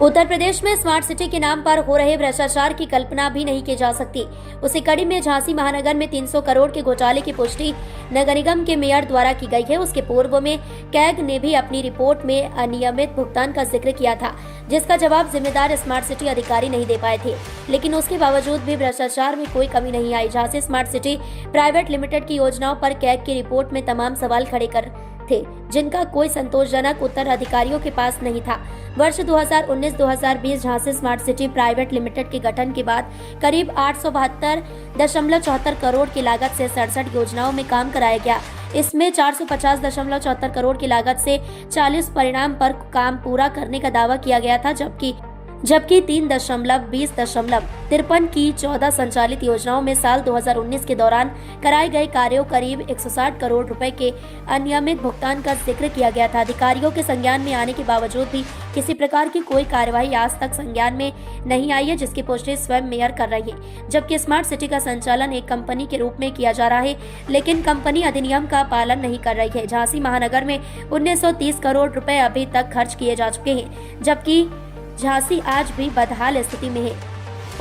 उत्तर प्रदेश में smart city के नाम पर हो रहे भ्रष्टाचार की कल्पना भी नहीं की जा सकती। उसी कड़ी में झांसी महानगर में 300 करोड़ के घोटाले की पुष्टि नगर निगम के मेयर द्वारा की गई है। उसके पूर्व में कैग ने भी अपनी रिपोर्ट में अनियमित भुगतान का जिक्र किया था, जिसका जवाब जिम्मेदार स्मार्ट सिटी अधिकारी नहीं दे पाए थे। लेकिन उसके बावजूद भी भ्रष्टाचार में कोई कमी नहीं आई। Jhansi smart city private limited की योजनाओं पर कैग की रिपोर्ट में तमाम सवाल खड़े कर थे, जिनका कोई संतोषजनक उत्तर अधिकारियों के पास नहीं था। वर्ष 2019-2020 Jhansi smart city private limited के गठन के बाद करीब 872.74 करोड़ की लागत से 67 योजनाओं में काम कराया गया। इसमें 450.74 करोड़ की लागत से 40 परिणाम पर काम पूरा करने का दावा किया गया था, जबकि 3.20.53 की 14 संचालित योजनाओं में साल 2019 के दौरान कराए गए कार्यों करीब 160 करोड़ रुपए के अनियमित भुगतान का जिक्र किया गया था। अधिकारियों के संज्ञान में आने के बावजूद भी किसी प्रकार की कोई कार्यवाही आज तक संज्ञान में नहीं आई है, जिसकी पुष्टि स्वयं मेयर कर रही है। जबकि स्मार्ट सिटी का संचालन एक कंपनी के रूप में किया जा रहा है, लेकिन कंपनी अधिनियम का पालन नहीं कर रही है। झांसी महानगर में 1930 करोड़ रुपए अभी तक खर्च किए जा चुके हैं, जबकि झांसी आज भी बदहाल स्थिति में है।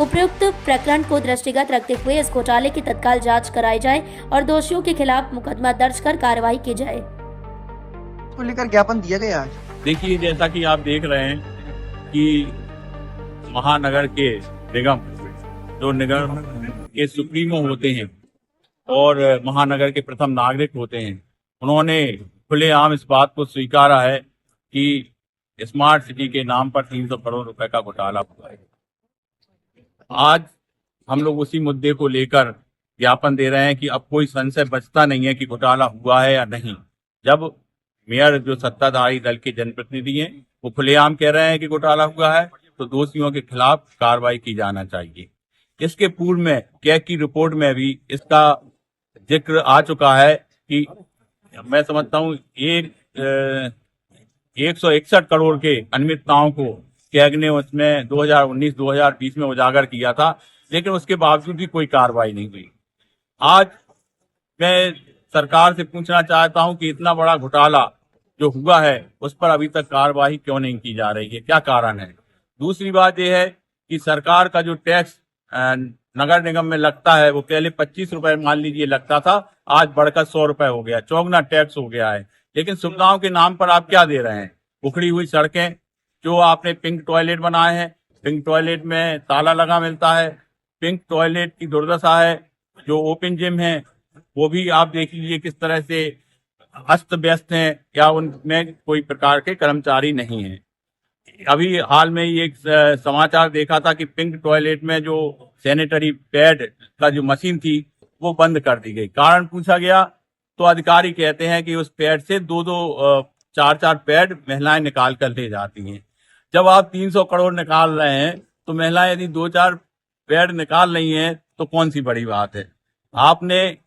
उपयुक्त प्रकरण को दृष्टिगत रखते हुए इस घोटाले की तत्काल जांच कराई जाए और दोषियों के खिलाफ मुकदमा दर्ज कर कार्रवाई की जाए। को लेकर ज्ञापन दिया गया आज। देखिए, जैसा कि आप देख रहे हैं कि महानगर के निगम जो निगम के सुप्रीमो होते हैं और महानगर के प्रथम नागरिक होते हैं, उन्होंने खुलेआम इस बात को स्वीकारा है कि स्मार्ट सिटी के नाम पर 300 करोड़ रुपए का घोटाला हुआ है। आज हम लोग उसी मुद्दे को लेकर ज्ञापन दे रहे हैं कि अब कोई संशय बचता नहीं है कि घोटाला हुआ है या नहीं। जब मेयर जो सत्ताधारी दल के जनप्रतिनिधि हैं वो खुलेआम कह रहे हैं कि घोटाला हुआ है, तो दोषियों के खिलाफ कार्रवाई की जाना चाहिए। इसके पूर्व में कैग की रिपोर्ट में भी इसका जिक्र आ चुका है कि मैं समझता हूँ 161 करोड़ के अनियमितताओं को कैग ने उसमें 2019-2020 में उजागर किया था, लेकिन उसके बावजूद भी कोई कार्रवाई नहीं हुई। आज मैं सरकार से पूछना चाहता हूं कि इतना बड़ा घोटाला जो हुआ है उस पर अभी तक कार्रवाई क्यों नहीं की जा रही है, क्या कारण है। दूसरी बात यह है कि सरकार का जो टैक्स नगर निगम में लगता है वो पहले 25 रुपए मान लीजिए लगता था, आज बढ़कर 100 रुपए हो गया, चौगुना टैक्स हो गया है। लेकिन सुविधाओं के नाम पर आप क्या दे रहे हैं? उखड़ी हुई सड़कें, जो आपने पिंक टॉयलेट बनाए हैं, पिंक टॉयलेट में ताला लगा मिलता है, पिंक टॉयलेट की दुर्दशा है। जो ओपन जिम है वो भी आप देख लीजिए किस तरह से अस्त व्यस्त हैं, या उनमें कोई प्रकार के कर्मचारी नहीं हैं। अभी हाल में ही एक समाचार देखा था कि पिंक टॉयलेट में जो सैनिटरी पैड का जो मशीन थी वो बंद कर दी गई। कारण पूछा गया तो अधिकारी कहते हैं कि उस पैड से दो 4 पैड महिलाएं निकाल कर ले जाती हैं। जब आप 300 करोड़ निकाल रहे हैं तो महिलाएं यदि 2-4 पैड निकाल रही हैं तो कौन सी बड़ी बात है। आपने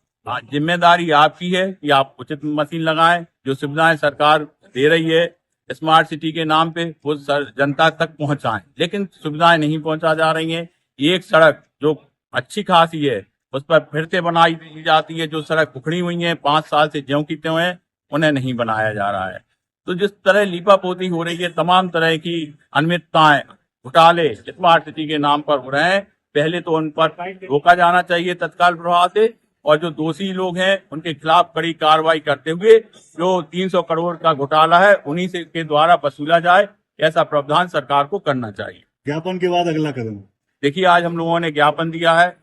जिम्मेदारी आपकी है कि आप उचित मशीन लगाएं। जो सुविधाएं सरकार दे रही है स्मार्ट सिटी के नाम पे वो जनता तक पहुंचाएं, लेकिन सुविधाएं नहीं पहुंचा जा रही हैं। एक सड़क जो अच्छी खासी है उस पर फिर से बनाई जाती है, जो सड़क उखड़ी हुई है 5 साल से ज्यों की त्यों है, उन्हें नहीं बनाया जा रहा है। तो जिस तरह लीपापोती हो रही है, तमाम तरह की अनियमितताएं, घोटाले स्मार्ट सिटी के नाम पर हो रहे हैं, पहले तो उन पर रोका जाना चाहिए तत्काल प्रभाव से, और जो दोषी लोग हैं उनके खिलाफ कड़ी कार्रवाई करते हुए जो 300 करोड़ का घोटाला है उन्हीं से के द्वारा वसूला जाए, ऐसा प्रावधान सरकार को करना चाहिए। ज्ञापन के बाद अगला कदम देखिए, आज हम लोगों ने ज्ञापन दिया है।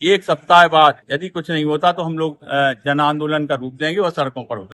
1 सप्ताह बाद यदि कुछ नहीं होता तो हम लोग जन आंदोलन का रूप देंगे और सड़कों पर